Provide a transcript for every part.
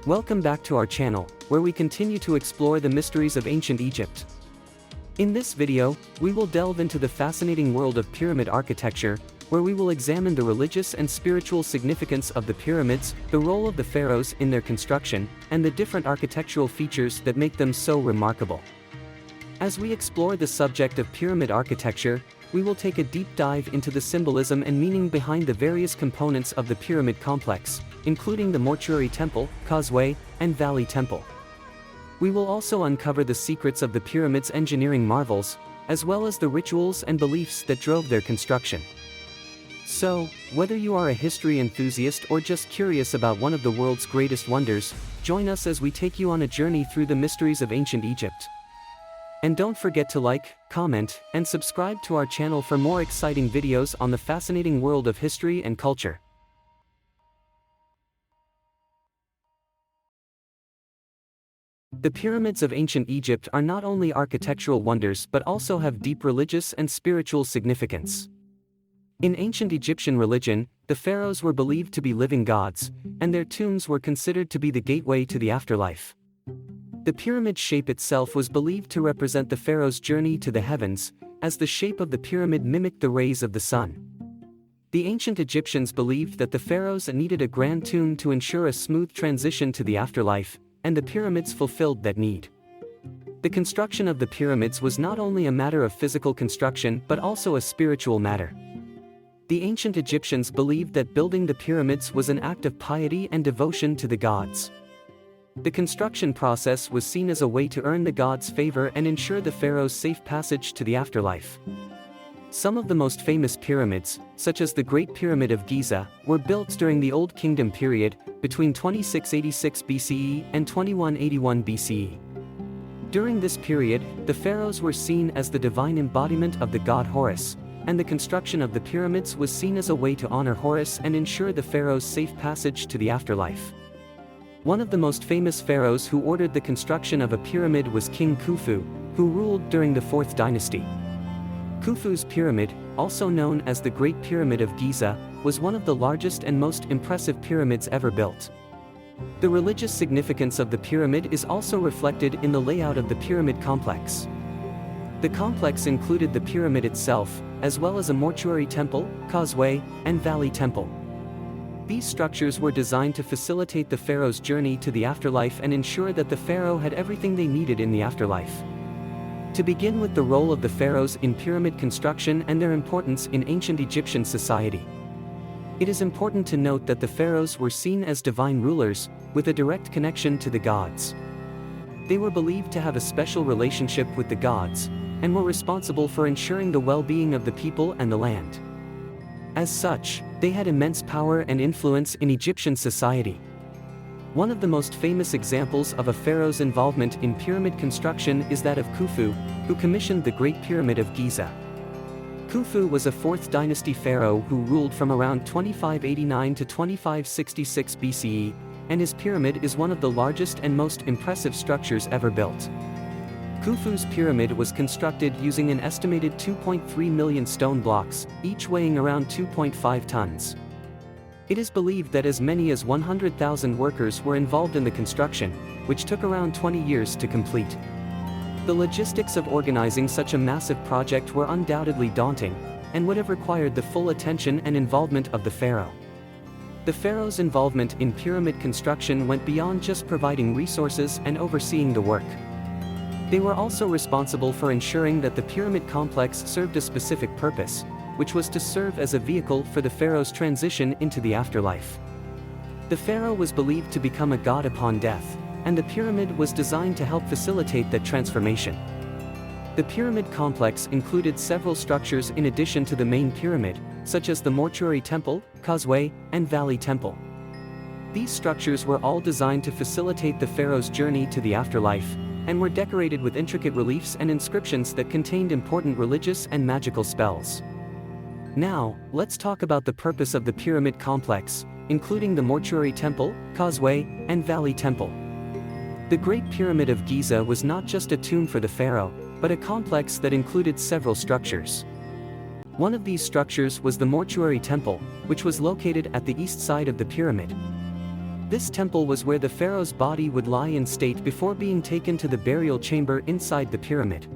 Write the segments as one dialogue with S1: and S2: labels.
S1: Welcome back to our channel, where we continue to explore the mysteries of ancient Egypt. In this video, we will delve into the fascinating world of pyramid architecture, where we will examine the religious and spiritual significance of the pyramids, the role of the pharaohs in their construction, and the different architectural features that make them so remarkable. As we explore the subject of pyramid architecture, we will take a deep dive into the symbolism and meaning behind the various components of the pyramid complex, including the mortuary temple, causeway, and valley temple. We will also uncover the secrets of the pyramid's engineering marvels, as well as the rituals and beliefs that drove their construction. So, whether you are a history enthusiast or just curious about one of the world's greatest wonders, join us as we take you on a journey through the mysteries of ancient Egypt. And don't forget to like, comment, and subscribe to our channel for more exciting videos on the fascinating world of history and culture. The pyramids of ancient Egypt are not only architectural wonders but also have deep religious and spiritual significance. In ancient Egyptian religion, the pharaohs were believed to be living gods, and their tombs were considered to be the gateway to the afterlife. The pyramid shape itself was believed to represent the pharaoh's journey to the heavens, as the shape of the pyramid mimicked the rays of the sun. The ancient Egyptians believed that the pharaohs needed a grand tomb to ensure a smooth transition to the afterlife, and the pyramids fulfilled that need. The construction of the pyramids was not only a matter of physical construction but also a spiritual matter. The ancient Egyptians believed that building the pyramids was an act of piety and devotion to the gods. The construction process was seen as a way to earn the gods' favor and ensure the pharaoh's safe passage to the afterlife. Some of the most famous pyramids, such as the Great Pyramid of Giza, were built during the Old Kingdom period, between 2686 BCE and 2181 BCE. During this period, the pharaohs were seen as the divine embodiment of the god Horus, and the construction of the pyramids was seen as a way to honor Horus and ensure the pharaoh's safe passage to the afterlife. One of the most famous pharaohs who ordered the construction of a pyramid was King Khufu, who ruled during the 4th dynasty. Khufu's pyramid, also known as the Great Pyramid of Giza, was one of the largest and most impressive pyramids ever built. The religious significance of the pyramid is also reflected in the layout of the pyramid complex. The complex included the pyramid itself, as well as a mortuary temple, causeway, and valley temple. These structures were designed to facilitate the pharaoh's journey to the afterlife and ensure that the pharaoh had everything they needed in the afterlife. To begin with the role of the pharaohs in pyramid construction and their importance in ancient Egyptian society. It is important to note that the pharaohs were seen as divine rulers, with a direct connection to the gods. They were believed to have a special relationship with the gods, and were responsible for ensuring the well-being of the people and the land. As such, they had immense power and influence in Egyptian society. One of the most famous examples of a pharaoh's involvement in pyramid construction is that of Khufu, who commissioned the Great Pyramid of Giza. Khufu was a 4th dynasty pharaoh who ruled from around 2589 to 2566 BCE, and his pyramid is one of the largest and most impressive structures ever built. Khufu's pyramid was constructed using an estimated 2.3 million stone blocks, each weighing around 2.5 tons. It is believed that as many as 100,000 workers were involved in the construction, which took around 20 years to complete. The logistics of organizing such a massive project were undoubtedly daunting, and would have required the full attention and involvement of the pharaoh. The pharaoh's involvement in pyramid construction went beyond just providing resources and overseeing the work. They were also responsible for ensuring that the pyramid complex served a specific purpose, which was to serve as a vehicle for the pharaoh's transition into the afterlife. The pharaoh was believed to become a god upon death, and the pyramid was designed to help facilitate that transformation. The pyramid complex included several structures in addition to the main pyramid, such as the mortuary temple, causeway, and valley temple. These structures were all designed to facilitate the pharaoh's journey to the afterlife, and were decorated with intricate reliefs and inscriptions that contained important religious and magical spells. Now, let's talk about the purpose of the pyramid complex, including the mortuary temple, causeway, and valley temple. The Great Pyramid of Giza was not just a tomb for the pharaoh, but a complex that included several structures. One of these structures was the mortuary temple, which was located at the east side of the pyramid. This temple was where the pharaoh's body would lie in state before being taken to the burial chamber inside the pyramid.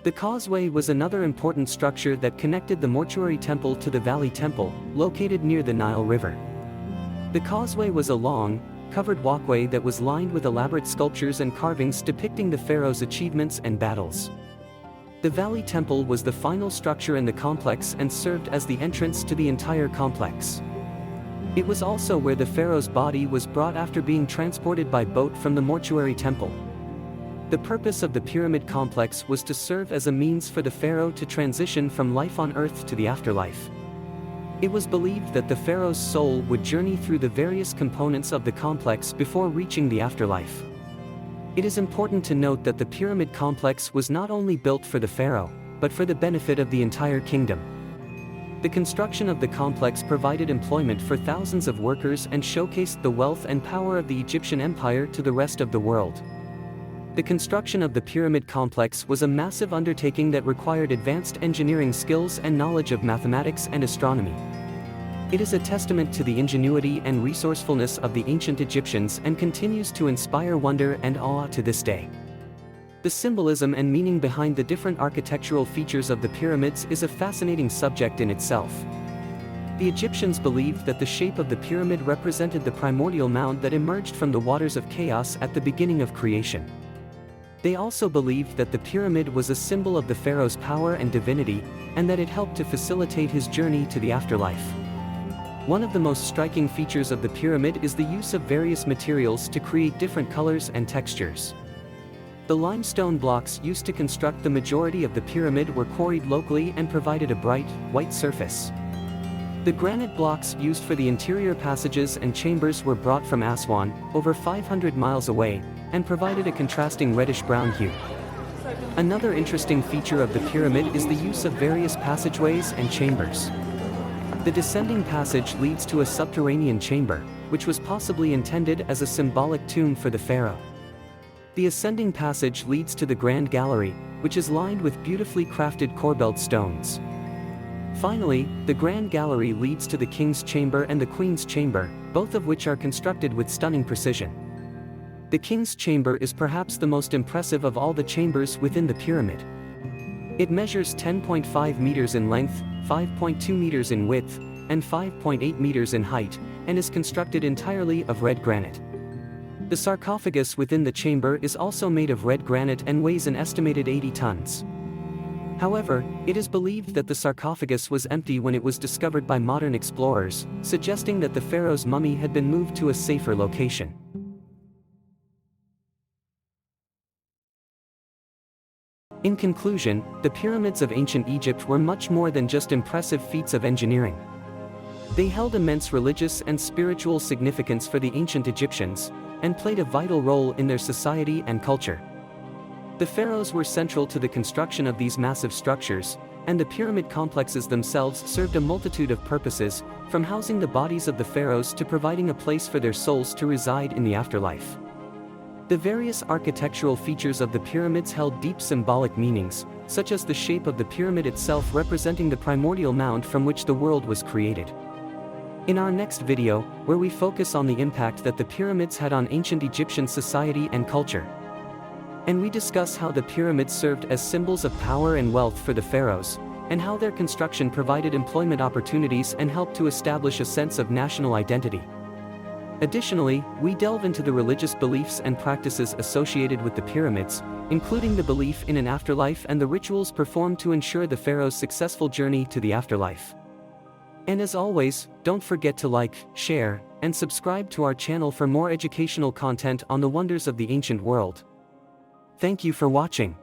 S1: The causeway was another important structure that connected the mortuary temple to the valley temple, located near the Nile River. The causeway was a long, covered walkway that was lined with elaborate sculptures and carvings depicting the pharaoh's achievements and battles. The valley temple was the final structure in the complex and served as the entrance to the entire complex. It was also where the pharaoh's body was brought after being transported by boat from the mortuary temple. The purpose of the pyramid complex was to serve as a means for the pharaoh to transition from life on earth to the afterlife. It was believed that the pharaoh's soul would journey through the various components of the complex before reaching the afterlife. It is important to note that the pyramid complex was not only built for the pharaoh, but for the benefit of the entire kingdom. The construction of the complex provided employment for thousands of workers and showcased the wealth and power of the Egyptian empire to the rest of the world. The construction of the pyramid complex was a massive undertaking that required advanced engineering skills and knowledge of mathematics and astronomy. It is a testament to the ingenuity and resourcefulness of the ancient Egyptians and continues to inspire wonder and awe to this day. The symbolism and meaning behind the different architectural features of the pyramids is a fascinating subject in itself. The Egyptians believed that the shape of the pyramid represented the primordial mound that emerged from the waters of chaos at the beginning of creation. They also believed that the pyramid was a symbol of the pharaoh's power and divinity, and that it helped to facilitate his journey to the afterlife. One of the most striking features of the pyramid is the use of various materials to create different colors and textures. The limestone blocks used to construct the majority of the pyramid were quarried locally and provided a bright, white surface. The granite blocks used for the interior passages and chambers were brought from Aswan, over 500 miles away, and provided a contrasting reddish-brown hue. Another interesting feature of the pyramid is the use of various passageways and chambers. The descending passage leads to a subterranean chamber, which was possibly intended as a symbolic tomb for the pharaoh. The ascending passage leads to the Grand Gallery, which is lined with beautifully crafted corbelled stones. Finally, the Grand Gallery leads to the King's Chamber and the Queen's Chamber, both of which are constructed with stunning precision. The King's Chamber is perhaps the most impressive of all the chambers within the pyramid. It measures 10.5 meters in length, 5.2 meters in width, and 5.8 meters in height, and is constructed entirely of red granite. The sarcophagus within the chamber is also made of red granite and weighs an estimated 80 tons. However, it is believed that the sarcophagus was empty when it was discovered by modern explorers, suggesting that the pharaoh's mummy had been moved to a safer location. In conclusion, the pyramids of ancient Egypt were much more than just impressive feats of engineering. They held immense religious and spiritual significance for the ancient Egyptians, and played a vital role in their society and culture. The pharaohs were central to the construction of these massive structures, and the pyramid complexes themselves served a multitude of purposes, from housing the bodies of the pharaohs to providing a place for their souls to reside in the afterlife. The various architectural features of the pyramids held deep symbolic meanings, such as the shape of the pyramid itself representing the primordial mound from which the world was created. In our next video, where we focus on the impact that the pyramids had on ancient Egyptian society and culture, and we discuss how the pyramids served as symbols of power and wealth for the pharaohs, and how their construction provided employment opportunities and helped to establish a sense of national identity. Additionally, we delve into the religious beliefs and practices associated with the pyramids, including the belief in an afterlife and the rituals performed to ensure the pharaoh's successful journey to the afterlife. And as always, don't forget to like, share, and subscribe to our channel for more educational content on the wonders of the ancient world. Thank you for watching.